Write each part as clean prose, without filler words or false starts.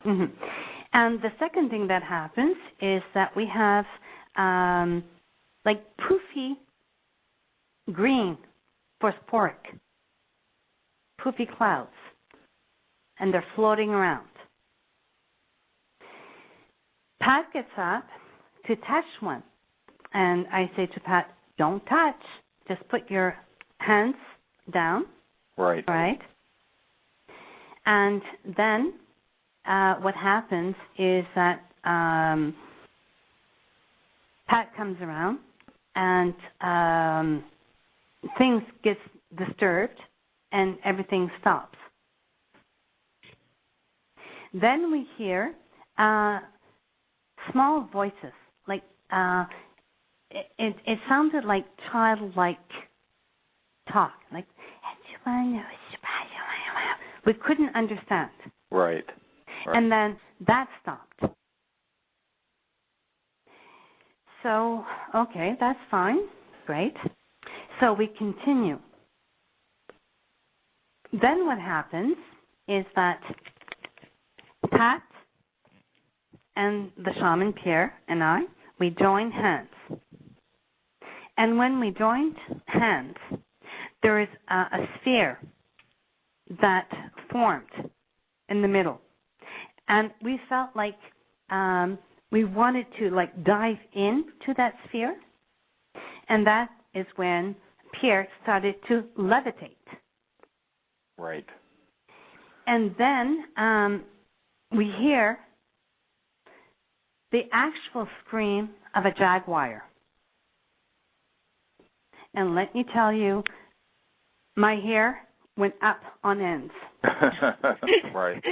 Mm-hmm. And the second thing that happens is that we have like poofy green phosphoric, poofy clouds, and they're floating around. Pat gets up to touch one, and I say to Pat, don't touch, just put your hands down. Right. Right. And then what happens is that Pat comes around and things get disturbed and everything stops. Then we hear small voices, like it sounded like childlike talk, like we couldn't understand. Right. And then that stopped. So, okay, that's fine. Great. So we continue. Then what happens is that Pat and the shaman Pierre and I, we join hands. And when we joined hands, there is a sphere that formed in the middle. And we felt like we wanted to like dive into that sphere. And that is when Pierre started to levitate. Right. And then we hear the actual scream of a jaguar. And let me tell you, my hair went up on ends. Right.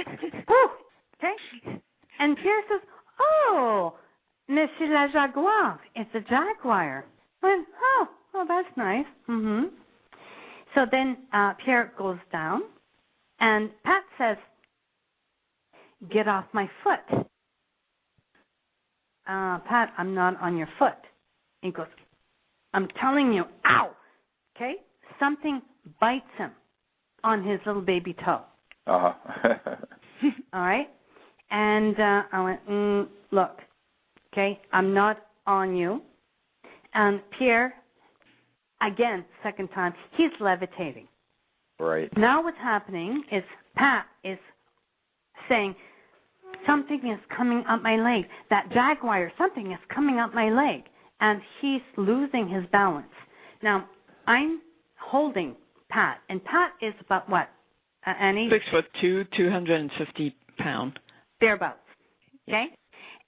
Woo! Okay. And Pierre says, oh, mais c'est la jaguar. It's a jaguar. I went, oh, that's nice. Mm-hmm. So then Pierre goes down, and Pat says, get off my foot. Pat, I'm not on your foot. He goes, I'm telling you, ow. Okay? Something bites him on his little baby toe. Uh-huh. All right? And I went, look, okay, I'm not on you. And Pierre, again, second time, he's levitating. Right. Now what's happening is Pat is saying, something is coming up my leg. That jaguar, something is coming up my leg. And he's losing his balance. Now, I'm holding Pat, and Pat is about what, Annie? 6'2", 250 pounds. Thereabouts, okay?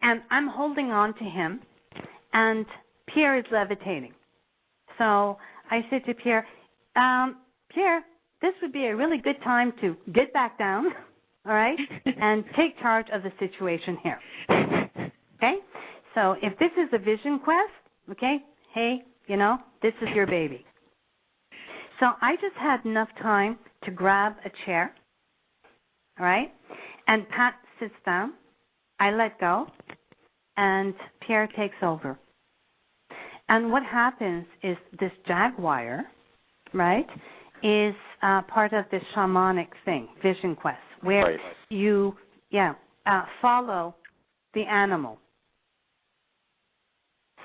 And I'm holding on to him, and Pierre is levitating. So I said to Pierre, Pierre, this would be a really good time to get back down, all right, and take charge of the situation here, okay? So if this is a vision quest, okay, hey, you know, this is your baby. So I just had enough time to grab a chair, all right, and Pat sits down. I let go, and Pierre takes over. And what happens is this jaguar, right, is part of this shamanic thing, vision quest, where Right. you follow the animal.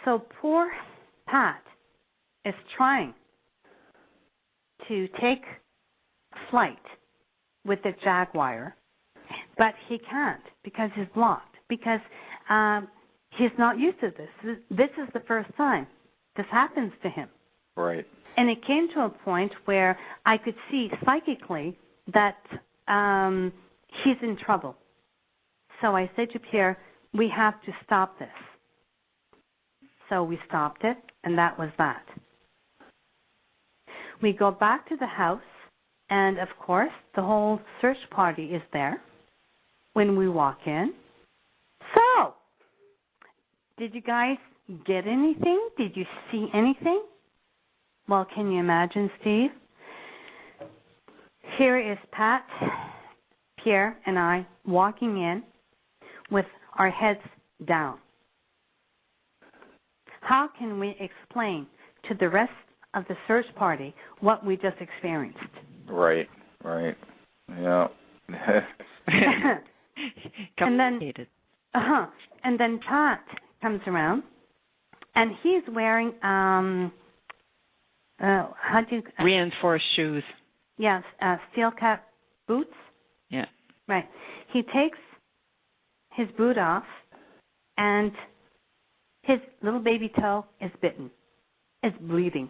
So poor Pat is trying to take flight with the jaguar, but he can't because he's blocked, because he's not used to this. This is the first time this happens to him. Right. And it came to a point where I could see psychically that he's in trouble. So I said to Pierre, we have to stop this. So we stopped it, and that was that. We go back to the house, and of course, the whole search party is there when we walk in. So, did you guys get anything? Did you see anything? Well, can you imagine, Steve? Here is Pat, Pierre, and I walking in with our heads down. How can we explain to the rest of the search party what we just experienced? Right. Yeah. Complicated. And then Pat comes around, and he's wearing reinforced shoes. Yes, steel cap boots. Yeah. Right. He takes his boot off, and his little baby toe is bitten. It's bleeding.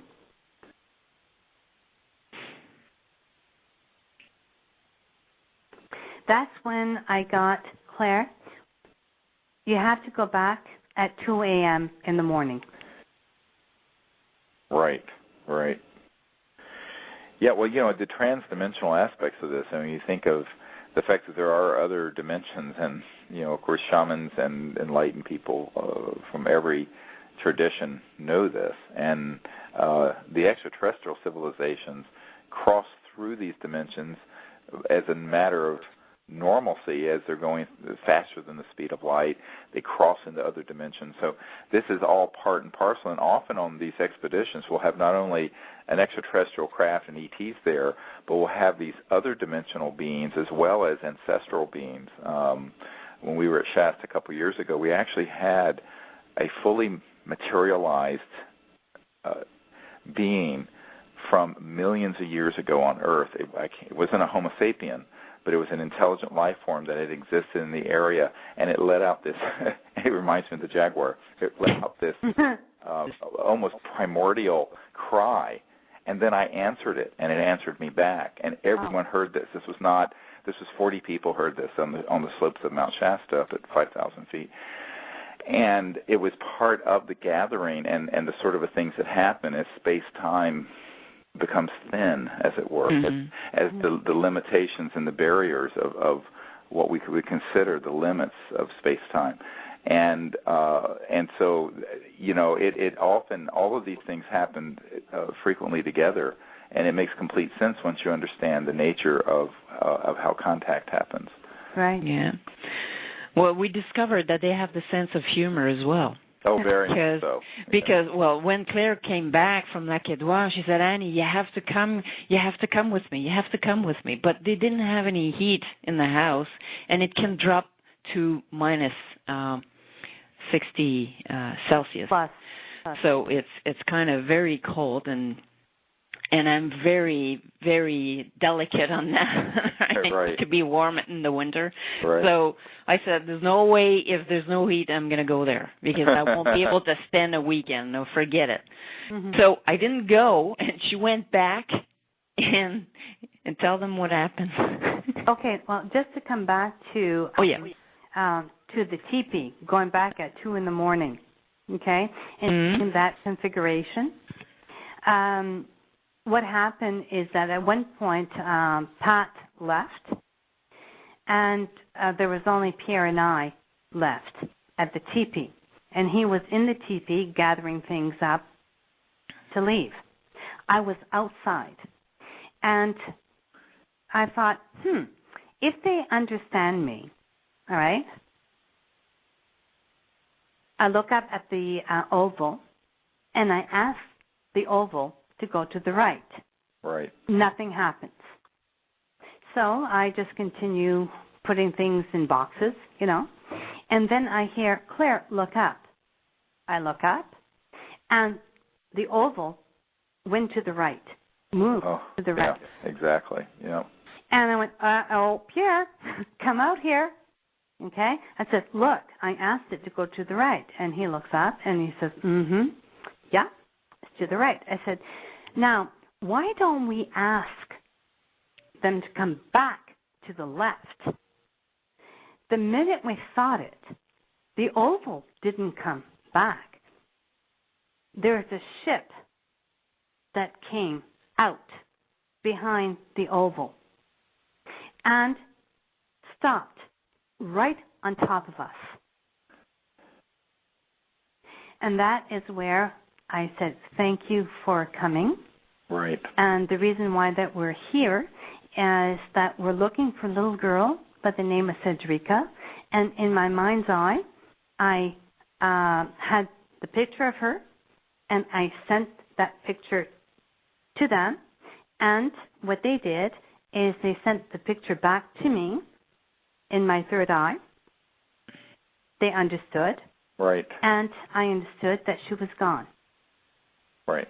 That's when I got, Claire, you have to go back at 2 a.m. in the morning. Right. Yeah, well, the transdimensional aspects of this, I mean, you think of the fact that there are other dimensions, and, of course, shamans and enlightened people from every tradition know this, and the extraterrestrial civilizations cross through these dimensions as a matter of normalcy. As they're going faster than the speed of light, they cross into other dimensions. So this is all part and parcel, and often on these expeditions we'll have not only an extraterrestrial craft and ETs there, but we'll have these other dimensional beings as well as ancestral beings. When we were at Shasta a couple years ago, we actually had a fully materialized being from millions of years ago on Earth. It wasn't a Homo sapien, but it was an intelligent life form that had existed in the area, and it let out this, it reminds me of the jaguar, it let out this almost primordial cry, and then I answered it, and it answered me back, and everyone heard this. This was 40 people heard this on the slopes of Mount Shasta up at 5,000 feet. And it was part of the gathering and the sort of things that happen as space-time becomes thin, as it were, as the limitations and the barriers of what we could consider the limits of space-time. And so, it often, all of these things happen frequently together, and it makes complete sense once you understand the nature of how contact happens. Right. Yeah. Well, we discovered that they have the sense of humor as well. Oh, very much so. Because, well, when Claire came back from La Quedois, she said, Annie, you have to come with me. But they didn't have any heat in the house, and it can drop to minus 60 Celsius. Plus. So it's kind of very cold, and I'm very, very delicate on that. I need to be warm in the winter. Right. So I said, there's no way, if there's no heat, I'm going to go there, because I won't be able to stand a weekend. No, forget it. So I didn't go, and she went back and tell them what happened. Okay, well, just to come back to to the teepee, going back at 2 in the morning, okay, in that configuration. What happened is that at one point Pat left, and there was only Pierre and I left at the teepee, and he was in the teepee gathering things up to leave. I was outside, and I thought, if they understand me, all right, I look up at the oval, and I ask the oval to go to the right. Right. Nothing happens. So I just continue putting things in boxes, and then I hear, Claire, look up. I look up, and the oval went to the right, moved to the right. Yeah, exactly, yeah. And I went, Pierre, come out here. Okay? I said, look, I asked it to go to the right. And he looks up, and he says, yeah, it's to the right. I said, now, why don't we ask them to come back to the left? The minute we thought it, the oval didn't come back. There's a ship that came out behind the oval and stopped right on top of us. And that is where I said, thank you for coming. Right. And the reason why that we're here is that we're looking for a little girl by the name of Cedrica. And in my mind's eye, I had the picture of her, and I sent that picture to them. And what they did is they sent the picture back to me, in my third eye. They understood. Right. And I understood that she was gone. Right.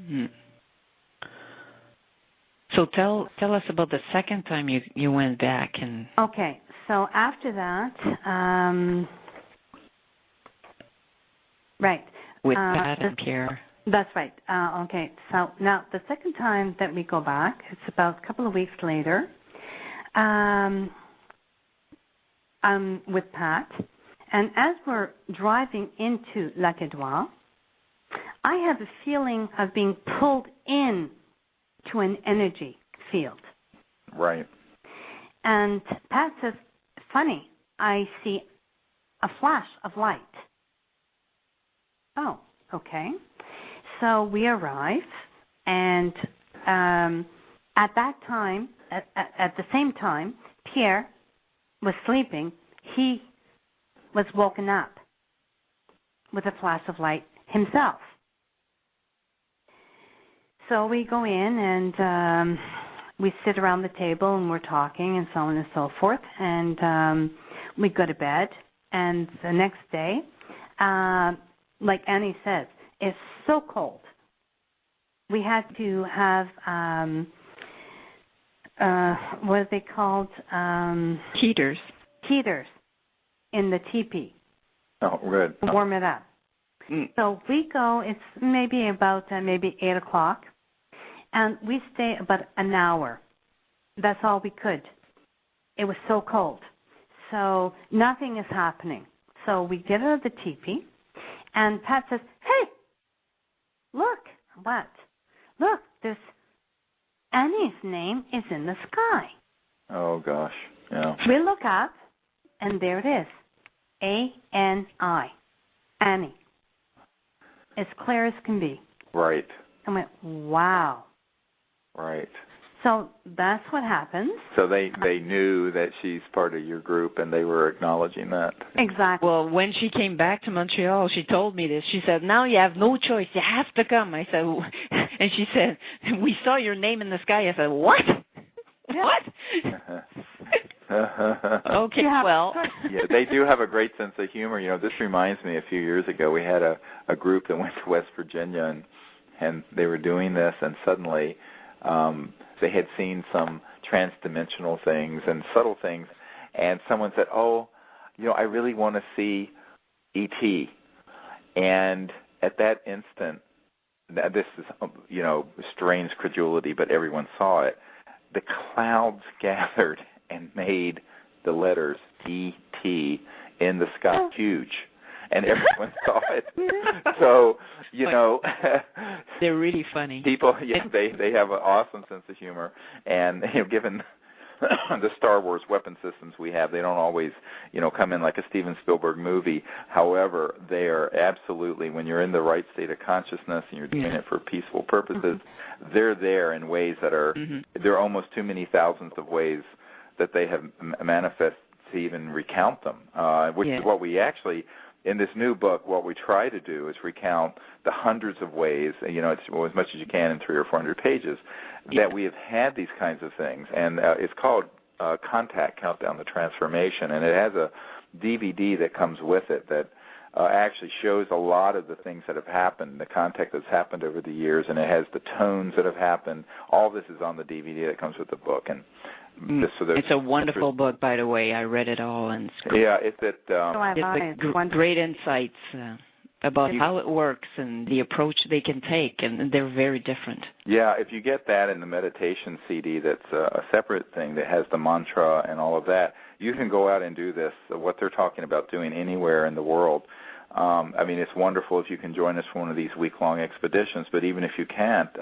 Mm. So tell us about the second time you went back and. Okay. So after that, right. With Pat and Pierre. That's right. Okay. So now the second time that we go back, it's about a couple of weeks later. I'm with Pat, and as we're driving into Lac Edouard, I have a feeling of being pulled in to an energy field. Right. And Pat says, funny, I see a flash of light. Oh, okay. So we arrive, and at that time, at the same time, Pierre was sleeping. He was woken up with a flash of light himself. So we go in and we sit around the table and we're talking and so on and so forth. And we go to bed. And the next day, like Annie says, it's so cold. We had to have, what are they called? Heaters. Heaters in the teepee. Oh, good. Warm it up. Mm. So we go, it's maybe about 8 o'clock, and we stay about an hour. That's all we could. It was so cold. So nothing is happening. So we get out of the teepee, and Pat says, hey, look. What? Look, there's Annie's name is in the sky. Oh, gosh. Yeah. We look up, and there it is. A-N-I. Annie. As clear as can be. Right. I went, wow. Right. So that's what happens. So they knew that she's part of your group, and they were acknowledging that. Exactly. Well, when she came back to Montreal, she told me this. She said, now you have no choice. You have to come. I said, and she said, we saw your name in the sky. I said, what? What? Okay, well. Yeah, they do have a great sense of humor. You know, this reminds me, a few years ago, we had a group that went to West Virginia, and they were doing this, and suddenly they had seen some trans-dimensional things and subtle things, and someone said, oh, you know, I really want to see E.T. And at that instant, this is, you know, strange credulity, but everyone saw it. The clouds gathered and made the letters E.T. in the sky huge, and everyone saw it. So, you know, they're really funny. People, yeah, they have an awesome sense of humor, and you know, given the Star Wars weapon systems we have, they don't always, you know, come in like a Steven Spielberg movie. However, they are absolutely, when you're in the right state of consciousness and you're doing it for peaceful purposes, they're there in ways that are, there are almost too many thousands of ways that they have manifested to even recount them, which is what we actually, in this new book, what we try to do is recount the hundreds of ways, you know, it's as much as you can in 300 or 400 pages, that we have had these kinds of things. And it's called Contact, Countdown to Transformation, and it has a DVD that comes with it that actually shows a lot of the things that have happened, the contact that's happened over the years, and it has the tones that have happened. All this is on the DVD that comes with the book. And just so it's a wonderful book, by the way. I read it all, and it's great insights about how it works and the approach they can take, and they're very different. Yeah, if you get that in the meditation CD, that's a separate thing that has the mantra and all of that, you can go out and do this, what they're talking about doing anywhere in the world. I mean, it's wonderful if you can join us for one of these week-long expeditions, but even if you can't,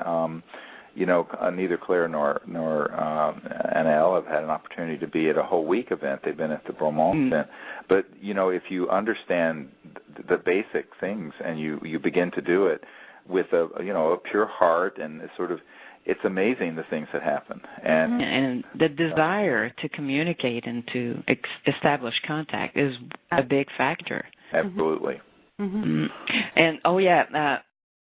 you know, neither Claire nor Anael have had an opportunity to be at a whole week event. They've been at the Bromont event. But, you know, if you understand the basic things and you begin to do it with a pure heart and it's amazing the things that happen. And the desire to communicate and to establish contact is a big factor. Absolutely. And